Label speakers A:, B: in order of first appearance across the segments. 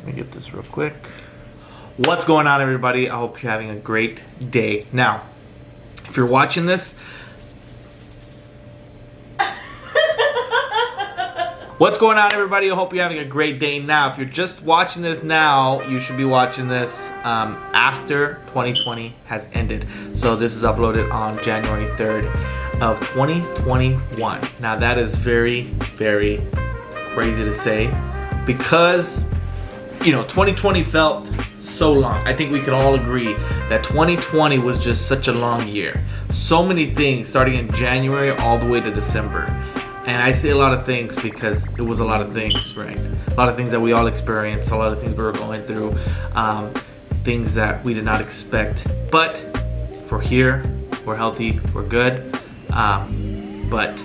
A: Let me get this real quick. What's going on, everybody? I hope you're having a great day. Now, if you're watching this, what's going on, everybody? I hope you're having a great day. Now, if you're just watching this now, you should be watching this after 2020 has ended. So this is uploaded on January 3rd of 2021. Now, that is very, very crazy to say because, 2020 felt so long. I think we can all agree that 2020 was just such a long year. So many things starting in January all the way to December. And I say a lot of things because it was a lot of things, right? A lot of things that we all experienced, a lot of things we were going through, things that we did not expect. But we're here, we're healthy, we're good. But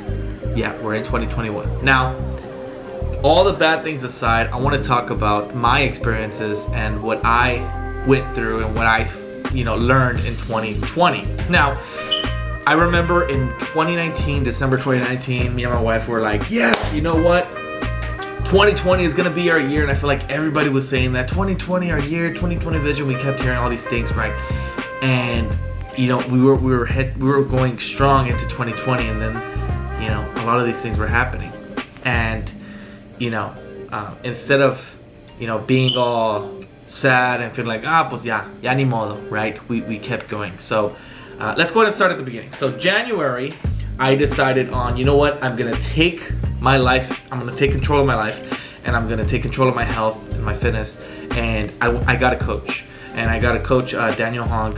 A: yeah, we're in 2021. Now, all the bad things aside, I want to talk about my experiences and what I went through and what I, learned in 2020. Now, I remember in 2019, December 2019, me and my wife were like, yes, you know what? 2020 is going to be our year. And I feel like everybody was saying that 2020, our year, 2020 vision. We kept hearing all these things, right? And, we were going strong into 2020. And then, a lot of these things were happening. And, instead of, being all sad and feeling like, pues ya ni modo, right? We kept going. So, let's go ahead and start at the beginning. So January, I decided on, I'm going to take my life, I'm going to take control of my life, and I'm going to take control of my health and my fitness, and I got a coach. And I got a coach, Daniel Hong,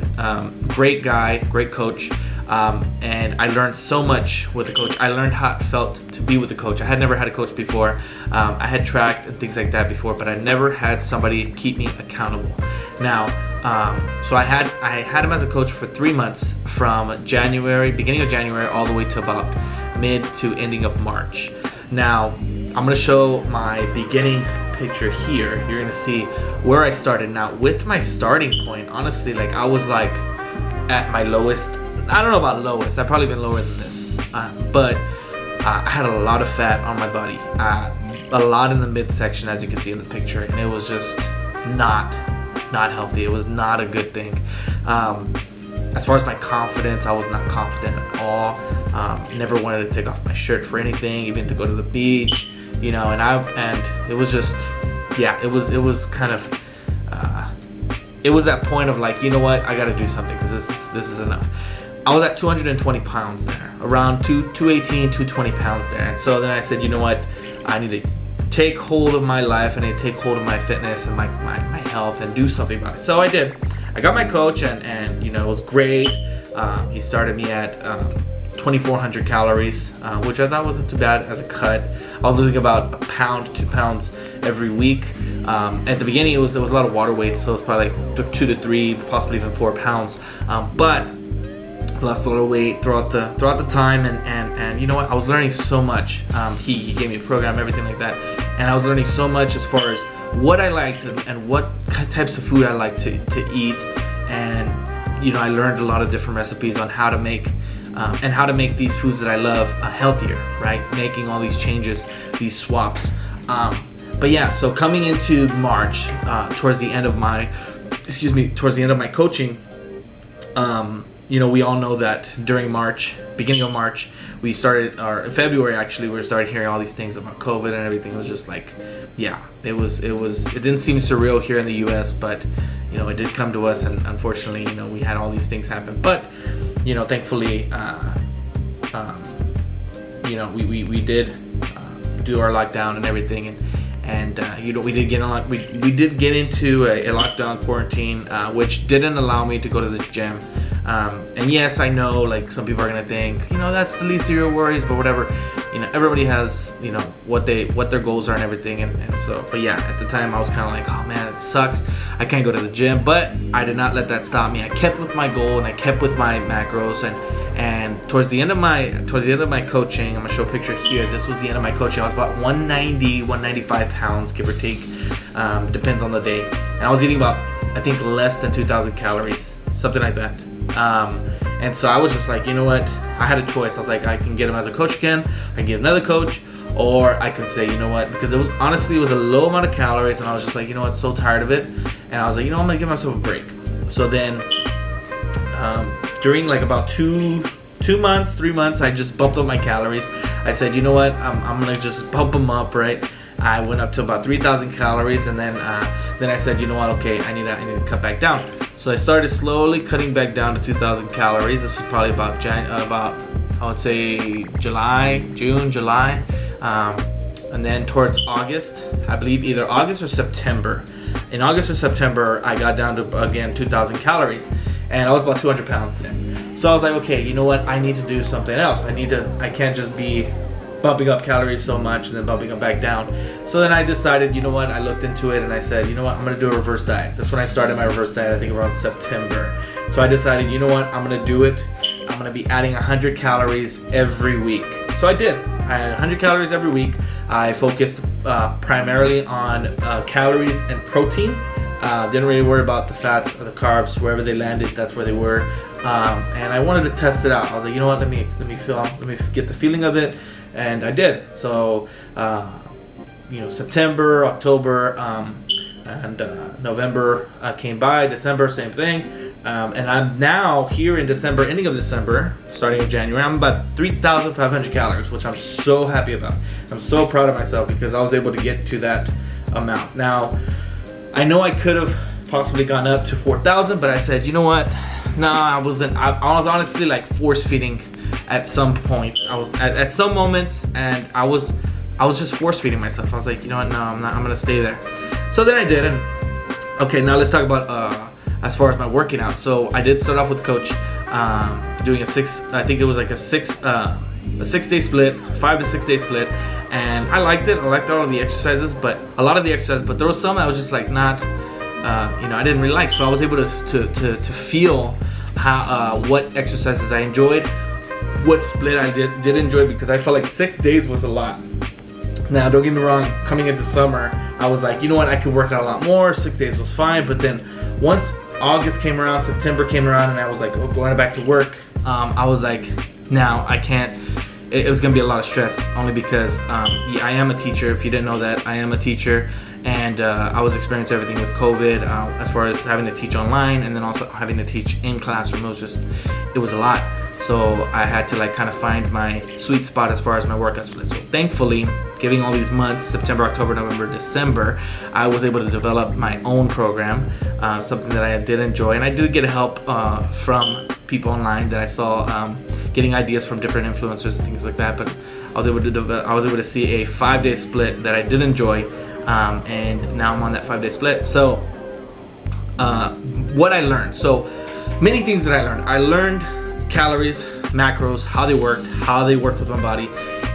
A: great guy, great coach, and I learned so much with the coach. I learned how it felt to be with the coach. I had never had a coach before. I had tracked and things like that before, but I never had somebody keep me accountable. Now, so I had him as a coach for 3 months from beginning of January, all the way to about mid to ending of March. Now, I'm going to show my beginning picture here. You're going to see where I started. Now, with my starting point, honestly, I was at my lowest. I don't know about lowest. I've probably been lower than this. But I had a lot of fat on my body. A lot in the midsection, as you can see in the picture. And it was just not healthy. It was not a good thing. As far as my confidence, I was not confident at all. Never wanted to take off my shirt for anything, even to go to the beach, and it was just, it was kind of, it was that point of I got to do something because this is enough. I was at 220 pounds there, around 218, 220 pounds there. And so then I said, I need to take hold of my life. I need to take hold of my fitness and my health and do something about it. So I did. I got my coach and it was great. He started me at 2,400 calories, which I thought wasn't too bad as a cut. I was losing about 1 pound, 2 pounds every week. At the beginning, there was a lot of water weight, so it was probably 2 to 3, possibly even 4 pounds. But lost a little weight throughout the time, and you know what? I was learning so much. He gave me a program, everything like that, and I was learning so much as far as what I liked and what types of food I like to eat, and I learned a lot of different recipes on how to make these foods that I love healthier, right? Making all these changes, these swaps. But yeah, so coming into March, towards the end of my coaching, we all know that during beginning of March, we started, or in February actually, we started hearing all these things about COVID and everything. It was just it didn't seem surreal here in the U.S., but it did come to us, and unfortunately, we had all these things happen. But thankfully, we did do our lockdown and everything, and we did get into a lockdown quarantine, which didn't allow me to go to the gym. And yes, I know, some people are gonna think, that's the least of your worries, but whatever. Everybody has, what their goals are and everything, and so. But yeah, at the time, I was kind of like, oh man, it sucks. I can't go to the gym, but I did not let that stop me. I kept with my goal and I kept with my macros, and towards the end of my coaching, I'm gonna show a picture here. This was the end of my coaching. I was about 190, 195 pounds, give or take, depends on the day, and I was eating about, I think, less than 2,000 calories, something like that. And so I was just like, I had a choice. I was like, I can get him as a coach again, I can get another coach, or I can say, you know what, because it was a low amount of calories, and I was just like, you know what, so tired of it, and I was like, you know, I'm gonna give myself a break. So then during like about 3 months, I just bumped up my calories. I said, you know what, I'm gonna just bump them up, right? I went up to about 3,000 calories, and then I said, you know what, okay, I need to cut back down. So I started slowly cutting back down to 2,000 calories. This was probably about I would say June, July, and then towards August, I believe either August or September. In August or September, I got down to again 2,000 calories, and I was about 200 pounds then. So I was like, okay, you know what, I need to do something else. I can't just be bumping up calories so much and then bumping them back down. So then I decided, you know what, I looked into it and I said, you know what, I'm gonna do a reverse diet. That's when I started my reverse diet, I think around September. So I decided, you know what, I'm gonna do it. I'm gonna be adding 100 calories every week. So I did. I had 100 calories every week. I focused primarily on calories and protein. Didn't really worry about the fats or the carbs. Wherever they landed, that's where they were. And I wanted to test it out. I was like, you know what, let me get the feeling of it. And I did. So, September, October, and November came by. December, same thing. And I'm now here in December, ending of December, starting in January. I'm about 3,500 calories, which I'm so happy about. I'm so proud of myself because I was able to get to that amount. Now, I know I could have possibly gone up to 4,000, but I said, you know what? No, I wasn't. I was honestly like force feeding at some point. I was at some moments, and I was just force feeding myself. I was like, you know what? No, I'm not. I'm gonna stay there. So then I did, and okay, now let's talk about as far as my working out. So I did start off with coach, doing I think it was like a 6-day split, 5 to 6 day split, and I liked it. I liked all of the exercises, but there was some that was just like not, I didn't really like. So I was able to feel how what exercises I enjoyed, what split I did enjoy, because I felt like 6 days was a lot. Now, don't get me wrong, coming into summer, I was like, you know what, I could work out a lot more. 6 days was fine, but then once August came around, September came around, and I was like, going back to work, I was like, now I can't. It was gonna be a lot of stress, only because I am a teacher. If you didn't know that, I am a teacher, and I was experiencing everything with COVID, as far as having to teach online and then also having to teach in classroom. It was a lot. So I had to like kind of find my sweet spot as far as my workout split. So thankfully, giving all these months, September, October, November, December, I was able to develop my own program, something that I did enjoy. And I did get help from people online that I saw, getting ideas from different influencers and things like that. But I was able to see a 5-day split that I did enjoy, and now I'm on that 5-day split. So what I learned, so many things that I learned calories, macros, how they worked with my body,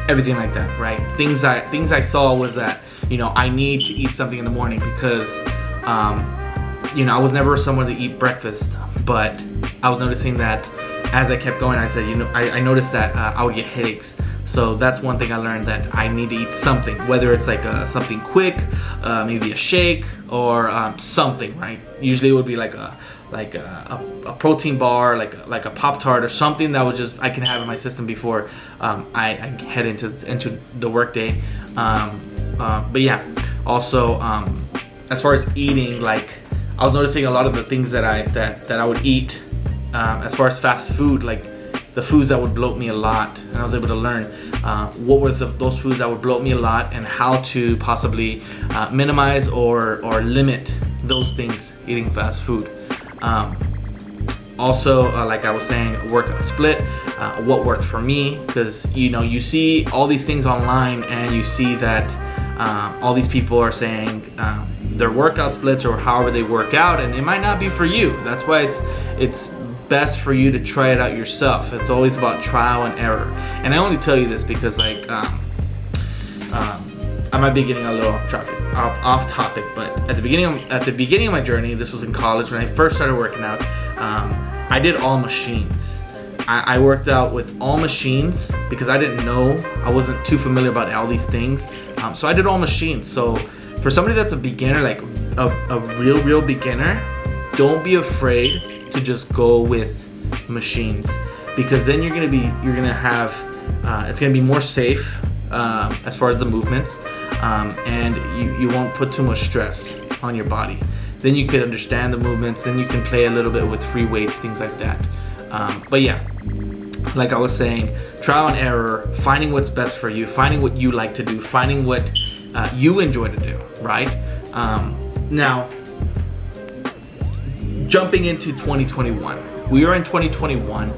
A: everything like that, right? Things I saw was that, I need to eat something in the morning because, I was never someone to eat breakfast, but I was noticing that as I kept going, I said, I noticed that I would get headaches. So that's one thing I learned, that I need to eat something, whether it's like something quick, maybe a shake or something, right? Usually it would be like a protein bar, like a Pop-Tart or something that would I can have in my system before I head into the workday. But yeah, also as far as eating, like I was noticing a lot of the things that I would eat, as far as fast food, like the foods that would bloat me a lot, and I was able to learn what were those foods that would bloat me a lot and how to possibly minimize or limit those things, eating fast food. Also, like I was saying, workout split, what worked for me, because you see all these things online and you see that all these people are saying their workout splits or however they work out, and it might not be for you. That's why it's best for you to try it out yourself. It's always about trial and error. And I only tell you this because like I might be getting a little off topic, but at the beginning of my journey, this was in college when I first started working out. I did all machines. I worked out with all machines because I didn't know. I wasn't too familiar about all these things. So I did all machines. So for somebody that's a beginner, like a real beginner, don't be afraid to just go with machines, because then you're gonna have it's gonna be more safe. as far as the movements, and you won't put too much stress on your body. Then you could understand the movements. Then you can play a little bit with free weights, things like that. But yeah, like I was saying, trial and error, finding what's best for you, finding what you like to do, finding what you enjoy to do, right? Now, jumping into 2021. We are in 2021,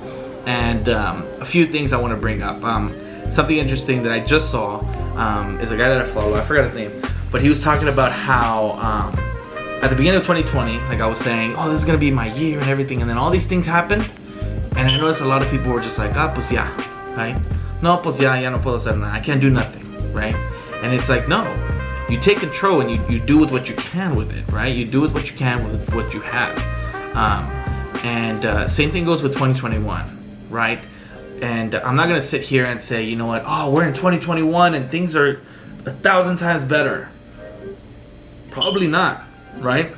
A: and a few things I want to bring up. Something interesting that I just saw is a guy that I follow. I forgot his name, but he was talking about how at the beginning of 2020, like I was saying, oh, this is going to be my year and everything, and then all these things happened, and I noticed a lot of people were just like, ah, pues ya, right? No, pues ya no puedo hacer nada. I can't do nothing, right? And it's like, no. You take control and you do with what you can with it, right? You do with what you can with what you have. Same thing goes with 2021, right? And I'm not going to sit here and say, you know what, oh, we're in 2021 and things are 1,000 times better. Probably not, right?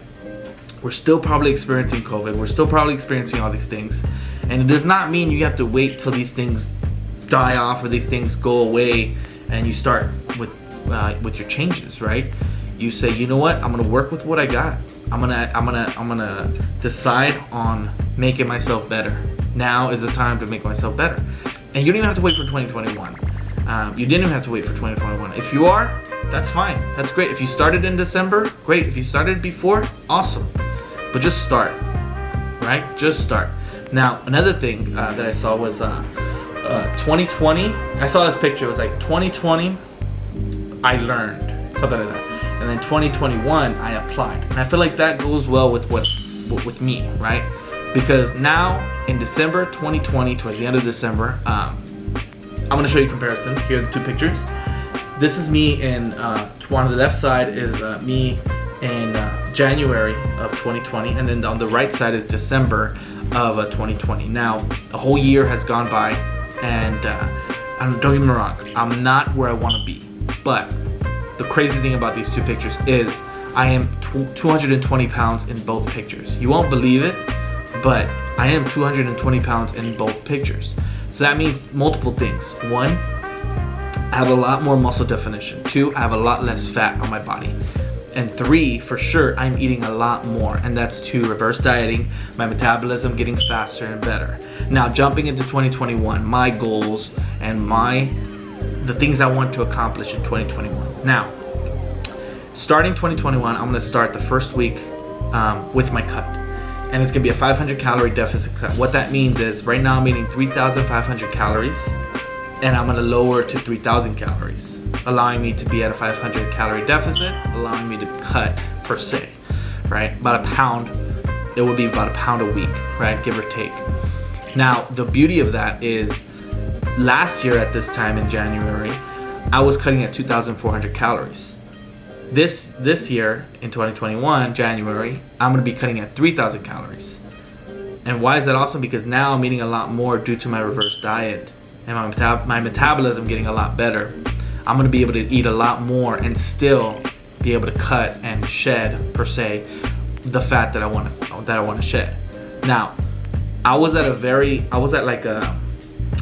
A: We're still probably experiencing COVID. We're still probably experiencing all these things. And it does not mean you have to wait till these things die off or these things go away and you start with your changes, right? You say, you know what, I'm gonna work with what I got. I'm gonna decide on making myself better. Now is the time to make myself better. And you don't even have to wait for 2021. You didn't even have to wait for 2021. If you are, that's fine. That's great. If you started in December, great. If you started before, awesome. But just start, right? Just start. Now, another thing that I saw was 2020. I saw this picture. It was like 2020. I learned something like that, and then 2021 I applied, and I feel like that goes well with with me, right? Because now in December 2020, towards the end of December, I'm going to show you a comparison. Here are the two pictures. This is me in on the left side is me in January of 2020, and then on the right side is December of 2020. Now a whole year has gone by, and don't get me wrong, I'm not where I want to be. But the crazy thing about these two pictures is I am 220 pounds in both pictures. You won't believe it, but I am 220 pounds in both pictures. So that means multiple things. One, I have a lot more muscle definition. Two, I have a lot less fat on my body. And three, for sure, I'm eating a lot more. And that's to reverse dieting, my metabolism getting faster and better. Now, jumping into 2021, my goals and the things I want to accomplish in 2021. Now, starting 2021, I'm going to start the first week with my cut. And it's going to be a 500 calorie deficit cut. What that means is right now I'm eating 3,500 calories, and I'm going to lower to 3,000 calories, allowing me to be at a 500 calorie deficit, allowing me to cut per se, right? About a pound. It would be about a pound a week, right? Give or take. Now, the beauty of that is last year at this time in January, I was cutting at 2,400 calories. This year in 2021, January, I'm going to be cutting at 3,000 calories. And why is that awesome? Because now I'm eating a lot more due to my reverse diet and my metabolism getting a lot better. I'm going to be able to eat a lot more and still be able to cut and shed per se the fat that I want to shed. Now, I was at like a,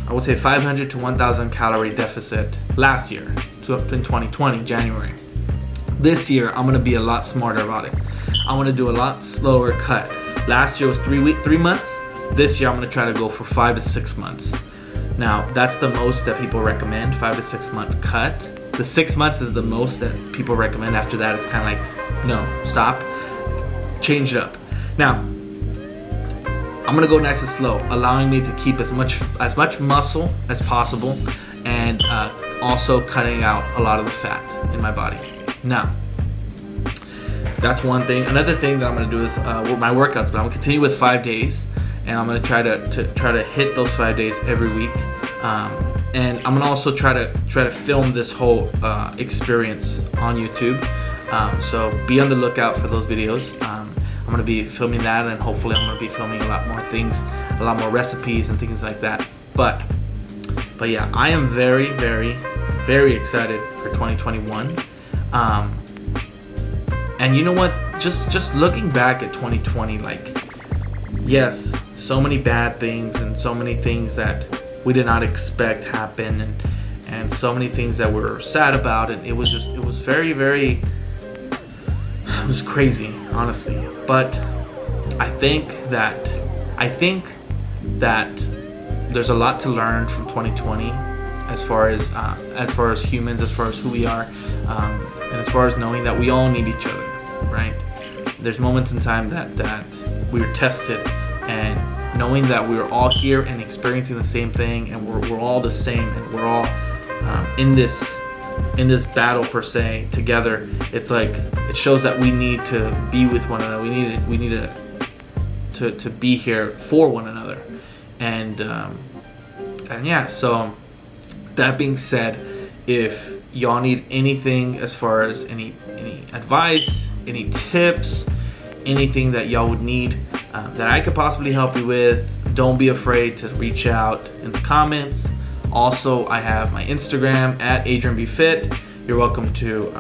A: I would say 500 to 1,000 calorie deficit last year, in 2020, January. This year, I'm gonna be a lot smarter about it. I'm gonna do a lot slower cut. Last year was 3 months. This year, I'm gonna try to go for 5 to 6 months. Now, that's the most that people recommend, 5 to 6 month cut. The 6 months is the most that people recommend. After that, it's kind of like, no, stop, change it up. Now, I'm gonna go nice and slow, allowing me to keep as much muscle as possible, and also cutting out a lot of the fat in my body. Now, that's one thing. Another thing that I'm gonna do is with my workouts, but I'm gonna continue with 5 days, and I'm gonna try to hit those 5 days every week. And I'm gonna also try to film this whole experience on YouTube. So be on the lookout for those videos. I'm gonna be filming that, and hopefully I'm gonna be filming a lot more things, a lot more recipes and things like that. But yeah, I am very, very, very excited for 2021. And you know what? Just looking back at 2020, like, yes, so many bad things and so many things that we did not expect happen, and so many things that we're sad about, and it was very, very, it was crazy, honestly. But I think that there's a lot to learn from 2020 as far as humans, as far as who we are, and as far as knowing that we all need each other, right? There's moments in time that we were tested, and knowing that we're all here and experiencing the same thing, and we're all the same, and we're all in this battle per se together. It's like it shows that we need to be with one another. We need to be here for one another, and yeah. So that being said, if y'all need anything as far as any advice, any tips, anything that y'all would need that I could possibly help you with, don't be afraid to reach out in the comments. Also, I have my Instagram at AdrianBFit. You're welcome to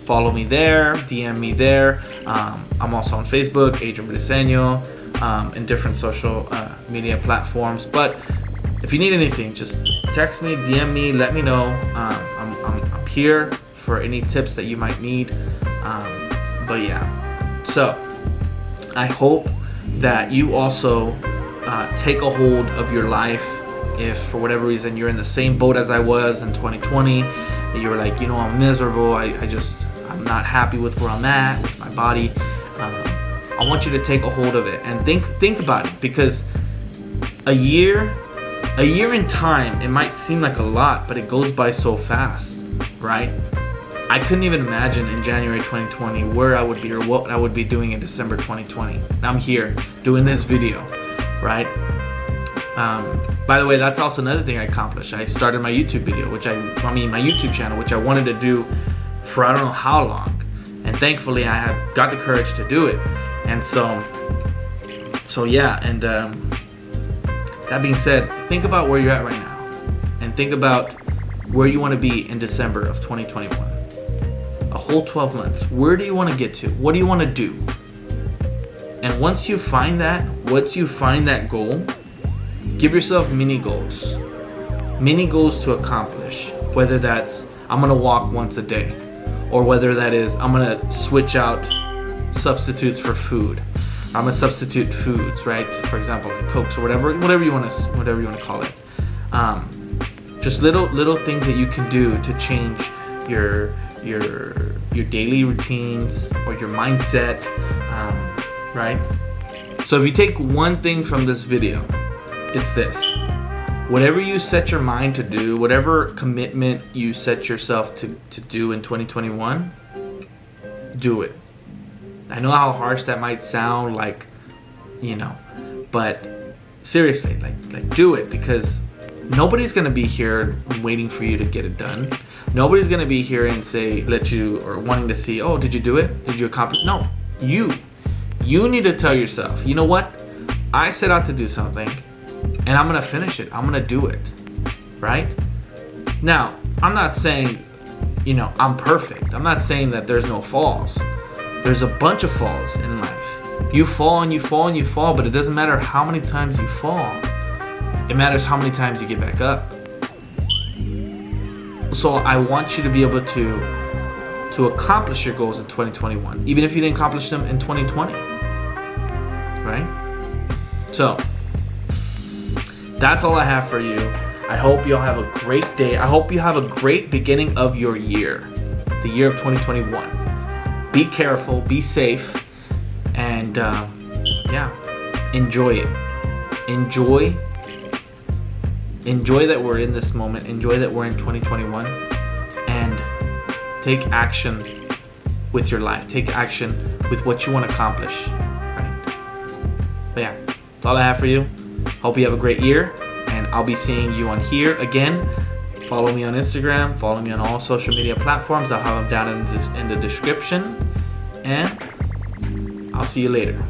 A: follow me there, DM me there. I'm also on Facebook, Adrian Briseño, and different social media platforms. But if you need anything, just text me, DM me, let me know. I'm here for any tips that you might need. But yeah, so I hope that you also take a hold of your life. If for whatever reason you're in the same boat as I was in 2020, and you're like, I'm miserable, I'm not happy with where I'm at, with my body, I want you to take a hold of it and think about it, because a year in time, it might seem like a lot, but it goes by so fast, right? I couldn't even imagine in January 2020 where I would be or what I would be doing in December 2020. Now I'm here doing this video, right? By the way, that's also another thing I accomplished. I started my YouTube video, my YouTube channel, which I wanted to do for I don't know how long. And thankfully I had got the courage to do it. And so yeah, and that being said, think about where you're at right now, and think about where you want to be in December of 2021. A whole 12 months. Where do you want to get to? What do you want to do? And once you find that goal, give yourself mini goals to accomplish. Whether that's I'm gonna walk once a day, or whether that is I'm gonna switch out substitutes for food. I'm gonna substitute foods, right? For example, like Cokes or whatever you want to call it. Just little things that you can do to change your daily routines or your mindset, right? So if you take one thing from this video, it's this: whatever you set your mind to do, whatever commitment you set yourself to do in 2021, do it. I know how harsh that might sound, like, but seriously, like do it, because nobody's gonna be here waiting for you to get it done. Nobody's gonna be here and wanting to see, oh, did you do it? Did you accomplish? No, you need to tell yourself, you know what? I set out to do something, and I'm gonna finish it. I'm gonna do it, right? Now, I'm not saying, I'm perfect. I'm not saying that there's no falls. There's a bunch of falls in life. You fall and you fall and you fall, but it doesn't matter how many times you fall. It matters how many times you get back up. So I want you to be able to accomplish your goals in 2021, even if you didn't accomplish them in 2020, right? So that's all I have for you. I hope you'll have a great day. I hope you have a great beginning of your year, the year of 2021. Be careful, be safe, and enjoy it. Enjoy that we're in this moment. Enjoy that we're in 2021, and take action with your life. Take action with what you want to accomplish. Right? But yeah, that's all I have for you. Hope you have a great year, and I'll be seeing you on here again. Follow me on Instagram. Follow me on all social media platforms. I'll have them down in the description. And I'll see you later.